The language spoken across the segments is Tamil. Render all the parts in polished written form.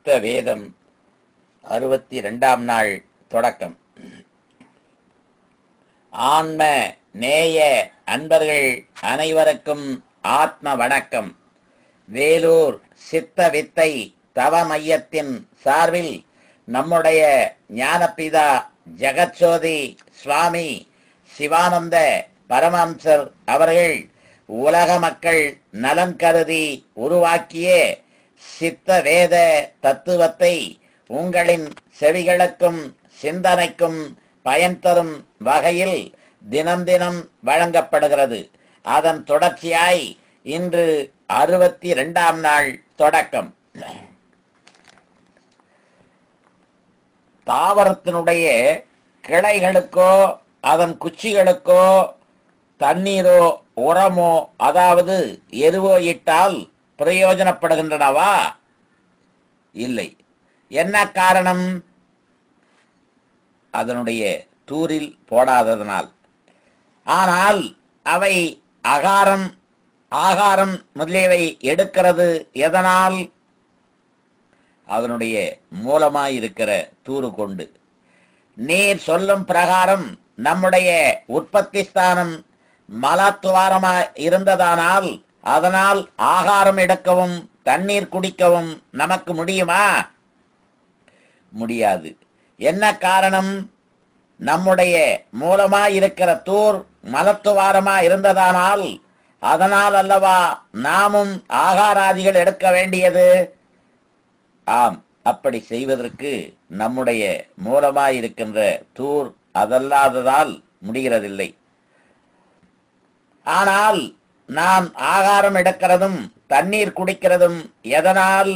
சித்த வேதம் 62ஆம் நாள் தொடக்கம். ஆன்ம நேய அன்பர்கள் அனைவருக்கும் ஆத்ம வணக்கம். வேலூர் சித்த வித்தை தவ மையத்தின் சார்பில் நம்முடைய ஞானபிதா ஜெகத்ஜோதி சுவாமி சிவானந்த பரமஹம்சர் அவர்கள் உலக மக்கள் நலன் கருதி உருவாக்கிய சித்த வேத தத்துவத்தை உங்களின் செவிகளுக்கும் சிந்தனைக்கும் பயன் தரும் வகையில் தினம் தினம் வழங்கப்படுகிறது. அதன் தொடர்ச்சியாய் இன்று 62ஆம் நாள் தொடக்கம். தாவரத்தினுடைய கிளைகளுக்கோ அதன் குச்சிகளுக்கோ தண்ணீரோ உரமோ அதாவது எருவோ இட்டால் பிரயோஜனப்படுகின்றனவா? இல்லை. என்ன காரணம்? அதனுடைய தூரில் போடாததனால். ஆனால் அவை ஆகாரம் முதலியவை எடுக்கிறது எதனால்? அதனுடைய மூலமாயிருக்கிற தூறு கொண்டு. நீர் சொல்லும் பிரகாரம் நம்முடைய உற்பத்தி ஸ்தானம் மலத்துவாரமா இருந்ததானால் அதனால் ஆகாரம் எடுக்கவும் தண்ணீர் குடிக்கவும் நமக்கு முடியுமா? முடியாது. என்ன காரணம்? நம்முடைய மூலமாயிருக்கிற தூர் மலத்துவாரமா இருந்ததானால் அதனால் அல்லவா நாமும் ஆகாராதிகள் எடுக்க வேண்டியது. ஆம், அப்படி செய்வதற்கு நம்முடைய மூலமாயிருக்கின்ற தூர் அதல்லாததால் முடிகிறதில்லை. ஆனால் நாம் ஆகாரம் எடுக்கிறதும் தண்ணீர் குடிக்கிறதும் எதனால்?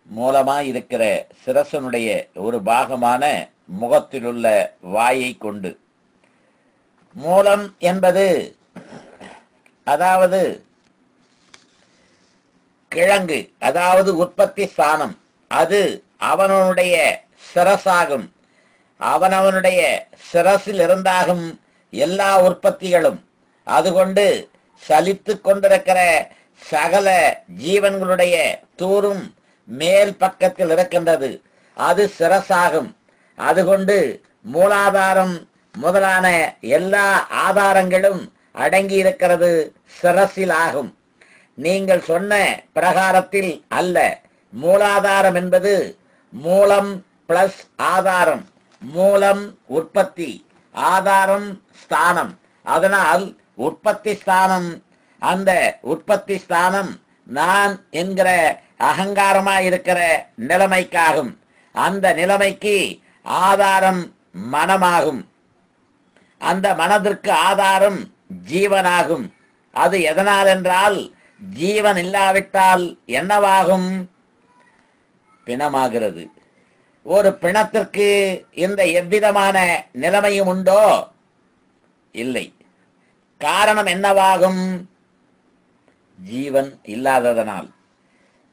மூலமாயிருக்கிற சிரசனுடைய ஒரு பாகமான முகத்திலுள்ள வாயை கொண்டு. மூலம் என்பது அதாவது கிழங்கு, அதாவது உற்பத்தி ஸ்தானம். அது அவனுடைய சிரசாகும். அவனவனுடைய சிரசில் இருந்தாகும் எல்லா உற்பத்திகளும். அதுகொண்டு சலித்து கொண்டிருக்கிற சகல ஜீவன்களுடைய தூரும் மேல் பக்கத்தில் இருக்கின்றது. அது சிரசாகும். அதுகொண்டு மூலாதாரம் முதலான எல்லா ஆதாரங்களும் அடங்கி இருக்கிறது சிரசில் ஆகும். நீங்கள் சொன்ன பிரகாரத்தில் அல்ல. மூலாதாரம் என்பது மூலம் பிளஸ் ஆதாரம். மூலம் உற்பத்தி, ஆதாரம் ஸ்தானம். அதனால் உற்பத்தி ஸ்தானம், அந்த உற்பத்தி ஸ்தானம் நான் என்கிற அகங்காரமாயிருக்கிற நிலைமைக்காகும். அந்த நிலைமைக்கு ஆதாரம் மனமாகும். அந்த மனதிற்கு ஆதாரம் ஜீவனாகும். அது எதனால் என்றால் ஜீவன் இல்லாவிட்டால் என்னவாகும்? பிணமாகிறது. ஒரு பிணத்திற்கு இந்த எவ்விதமான நிலைமையும் உண்டோ? இல்லை. காரணம் என்னவாகும்? ஜீவன் இல்லாததனால்.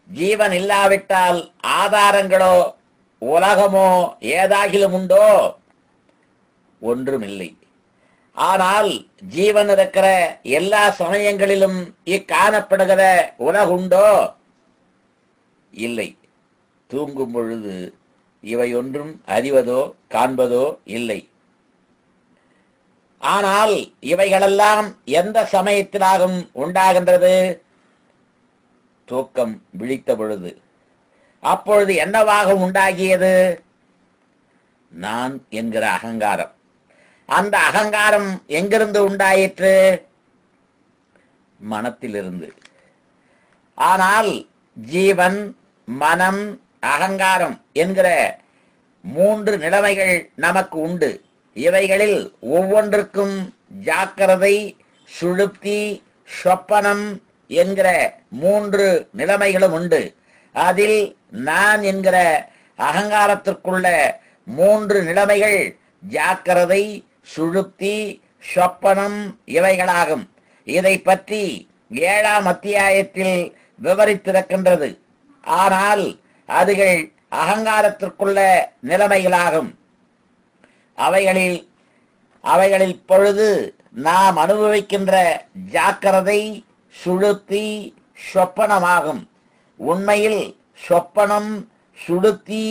ஜீவன் இல்லாவிட்டால் ஆதாரங்களோ உலகமோ ஏதாகிலும் உண்டோ? ஒன்றுமில்லை. ஆனால் ஜீவன் இருக்கிற எல்லா சமயங்களிலும் இக்காணப்படுகிற உலகுண்டோ? இல்லை. தூங்கும் பொழுது இவை ஒன்றும் அறிவதோ காண்பதோ இல்லை. ஆனால் இவைகளெல்லாம் எந்த சமயத்திலாகும் உண்டாகின்றது? தூக்கம் விழித்த பொழுது. அப்பொழுது என்னவாக உண்டாகியது? நான் என்கிற அகங்காரம். அந்த அகங்காரம் எங்கிருந்து உண்டாயிற்று? மனத்திலிருந்து. ஆனால் ஜீவன், மனம், அகங்காரம் என்கிற 3 நிலைமைகள் நமக்கு உண்டு. இவைகளில் ஒவ்வொன்றுக்கும் ஜாக்கிரதை, சுழுப்தி, சொப்பனம் என்கிற 3 நிலைமைகளும் உண்டு. அதில் நான் என்கிற அகங்காரத்திற்குள்ள 3 நிலைமைகள் ஜாக்கிரதை, சுழுப்தி, சொப்பனம் இவைகளாகும். இதை பற்றி 7ஆம் அத்தியாயத்தில் விவரித்திருக்கின்றது. ஆனால் அதுகள் அகங்காரத்திற்குள்ள நிலைமைகளாகும். அவைகளில் பொழுது நாம் அனுபவிக்கின்ற ஜாக்கிரதை, சுழுப்தி, சொப்பனமாகும். உண்மையில் சொப்பனம், சுளுத்தி,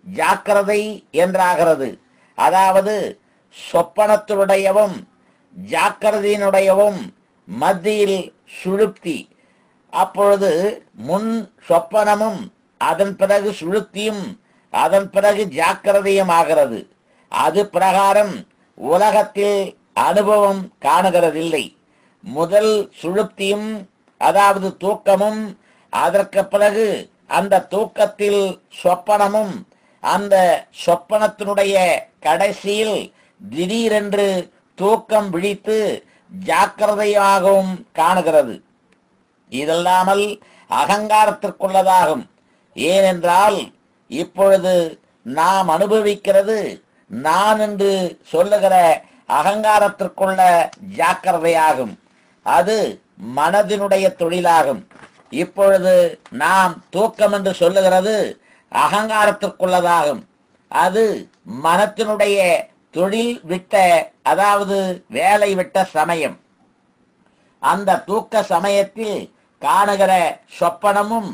ஜாக்கிரதை என்றாகிறது. அதாவது சொப்பனத்தினுடையவும் ஜாக்கிரதையினுடையவும் மத்தியில் சுளுப்தி. அப்பொழுது முன் சொப்பனமும் அதன் பிறகு சுளுத்தியும் அதன் பிறகு ஜாக்கிரதையும் ஆகிறது. அது பிரகாரம் உலகத்தில் அனுபவம் காணுகிறதில்லை. முதல் சுளுப்தியும் அதாவது தூக்கமும், அதற்கு பிறகு அந்த தூக்கத்தில் சொப்பனமும், அந்த சொப்பனத்தினுடைய கடைசியில் திடீரென்று தூக்கம் விழித்து ஜாக்கிரதையாகவும் காணுகிறது. இதல்லாமல் அகங்காரத்திற்குள்ளதாகும். ஏனென்றால் இப்பொழுது நாம் அனுபவிக்கிறது நான் என்று சொல்லுகிற அகங்காரத்திற்குள்ள ஜாக்கிரதையாகும். அது மனதினுடைய தொழிலாகும். இப்பொழுது நாம் தூக்கம் என்று சொல்லுகிறது அகங்காரத்திற்குள்ளதாகும். அது மனத்தினுடைய தொழில் விட்ட, அதாவது வேலை விட்ட சமயம். அந்த தூக்க சமயத்தில் காணுகிற சொப்பனமும்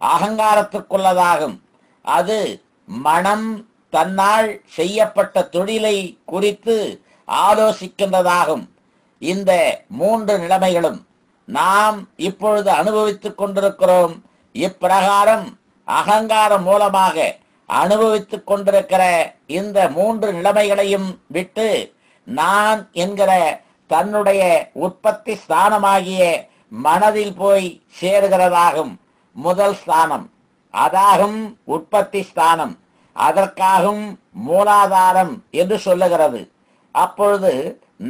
அகங்காரத்திற்குள்ளதாகும். அது மனம் தன்னால் செய்யப்பட்ட தொழிலை குறித்து ஆலோசிக்கின்றதாகும். இந்த மூன்று நிலைமைகளும் நாம் இப்பொழுது அனுபவித்துக் கொண்டிருக்கிறோம். இப்பிரகாரம் அகங்காரம் மூலமாக அனுபவித்துக் கொண்டிருக்கிற இந்த மூன்று நிலைமைகளையும் விட்டு நான் என்கிற தன்னுடைய உற்பத்தி ஸ்தானமாகிய மனதில் போய் சேருகிறதாகும். முதல் ஸ்தானம் அதாகும் உற்பத்தி ஸ்தானம். அதற்காகும் மூலாதாரம் என்று சொல்லுகிறது. அப்பொழுது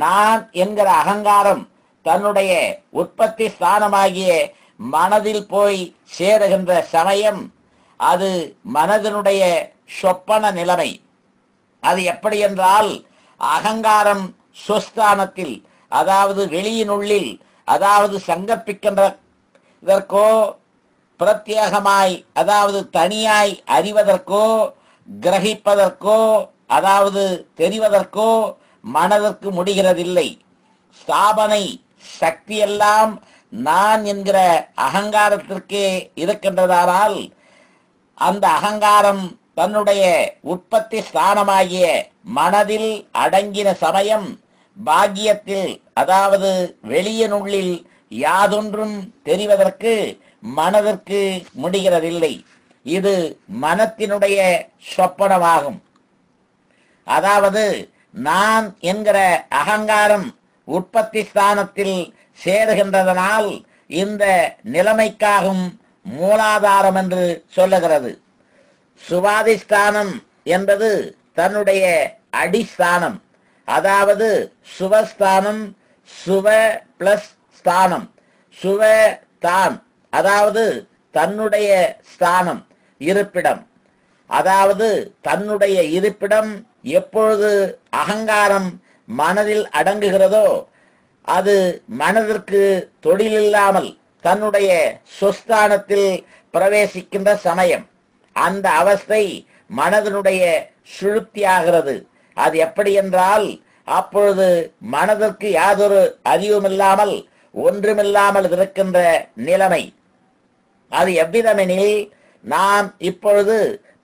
நான் என்கிற அகங்காரம் தன்னுடைய உற்பத்தி ஸ்தானமாகிய மனதில் போய் சேருகின்ற சமயம் அது மனதினுடைய சொப்பன நிலைமை. அது எப்படி என்றால், அகங்காரம் சுஸ்தானத்தில், அதாவது வெளியினுள்ளில், அதாவது சங்கற்பிக்கின்றதற்கோ பிரத்யேகமாய், அதாவது தனியாய் அறிவதற்கோ கிரகிப்பதற்கோ, அதாவது தெரிவதற்கோ மனதிற்கு முடிகிறதில்லை. ஸ்தாபனை சக்தியெல்லாம் நான் என்கிற அகங்காரத்திற்கே இருக்கின்றதானால் அந்த அகங்காரம் தன்னுடைய உற்பத்தி ஸ்தானமாகிய மனதில் அடங்கின சமயம் பாக்கியத்தில், அதாவது வெளியினுள்ளில் யாதொன்றும் தெரிவதற்கு மனதிற்கு முடிகிறதில்லை. இது மனத்தினுடைய சொப்பனமாகும். அதாவது நான் என்கிற அகங்காரம் உற்பத்தி ஸ்தானத்தில் சேருகின்றதனால் இந்த நிலைமைக்காகும் மூலாதாரம் என்று சொல்லுகிறது. சுவாதிஷ்டானம் என்பது தன்னுடைய அடிஸ்தானம். அதாவது சுவஸ்தானம், சுவ பிளஸ் ஸ்தானம், சுவ தான், அதாவது தன்னுடைய ஸ்தானம், இருப்பிடம். அதாவது தன்னுடைய இருப்பிடம் எப்பொழுது அகங்காரம் மனதில் அடங்குகிறதோ அது மனதிற்கு தொழிலில்லாமல் தன்னுடைய சொஸ்தானத்தில் பிரவேசிக்கின்ற சமயம். அந்த அவஸ்தை மனதினுடைய சுழுப்தியாகிறது. அது எப்படி என்றால், அப்பொழுது மனதிற்கு யாதொரு அறிவுமில்லாமல் ஒன்றுமில்லாமல் இருக்கின்ற நிலைமை. அது எவ்விதமெனில், நாம் இப்பொழுது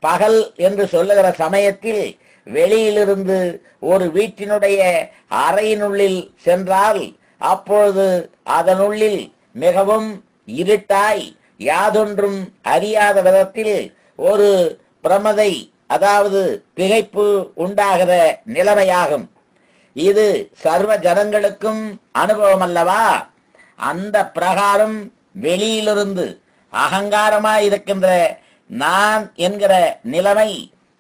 பகல் என்று சொல்லுகிற சமயத்தில் வெளியிலிருந்து ஒரு வீட்டினுடைய அறையினுள்ளில் சென்றால் அப்பொழுது அதனுள்ளில் மிகவும் இருட்டாய் யாதொன்றும் அறியாத விதத்தில் ஒரு பிரமதை, அதாவது திகைப்பு உண்டாகிற நிலைமையாகும். இது சர்வ ஜனங்களுக்கும் அனுபவம் அல்லவா? அந்த பிரகாரம் வெளியிலிருந்து அகங்காரமாய் இருக்கின்ற நான் என்கிற நிலைமை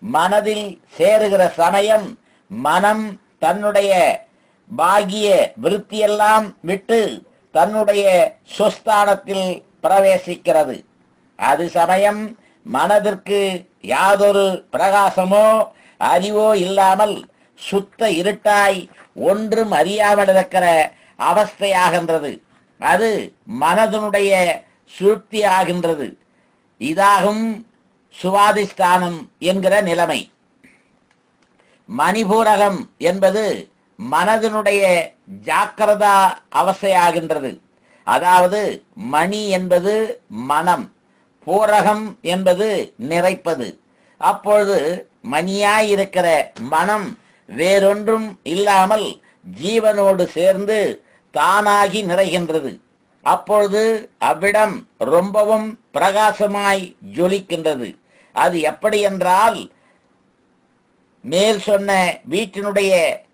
மனதில் சேருகிற சமயம் மனம் தன்னுடைய பாகிய விருத்தியெல்லாம் விட்டு தன்னுடைய சொஸ்தானத்தில் பிரவேசிக்கிறது. அது சமயம் மனதிற்கு யாதொரு பிரகாசமோ அறிவோ இல்லாமல் சுத்த இருட்டாய் ஒன்றும் அறியாமல் இருக்கிற அவஸ்தையாகின்றது. அது மனதனுடைய சுருப்தி ஆகின்றது. இதாகும் சுவாதிஷ்டானம் என்கிற நிலைமை. மணிபூரகம் என்பது மனதினுடைய ஜாக்கிரதா அவஸ்தையாகின்றது. அதாவது மணி என்பது மனம், பூரகம் என்பது நிறைப்பது. அப்பொழுது மணியாயிருக்கிற மனம் வேறொன்றும் இல்லாமல் ஜீவனோடு சேர்ந்து தானாகி நிறைகின்றது. அப்பொழுது அவ்விடம் ரொம்பவும் பிரகாசமாய் ஜொலிக்கின்றது. அது எப்படி என்றால், மேல் சொன்ன வீட்டினுடைய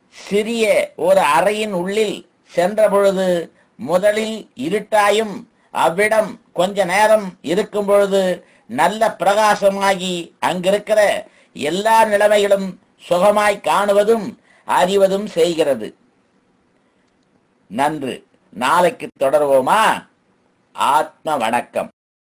சிறிய ஒரு அறையின் உள்ளில் சென்ற பொழுது முதலில் இருட்டாயும் அவ்விடம் கொஞ்ச நேரம் இருக்கும் பொழுது நல்ல பிரகாசமாகி அங்கிருக்கிற எல்லா நிலைமைகளும் சுகமாய் காணுவதும் அறிவதும் செய்கிறது. நன்று. நாளைக்கு தொடர்வோமா? ஆத்ம வணக்கம்.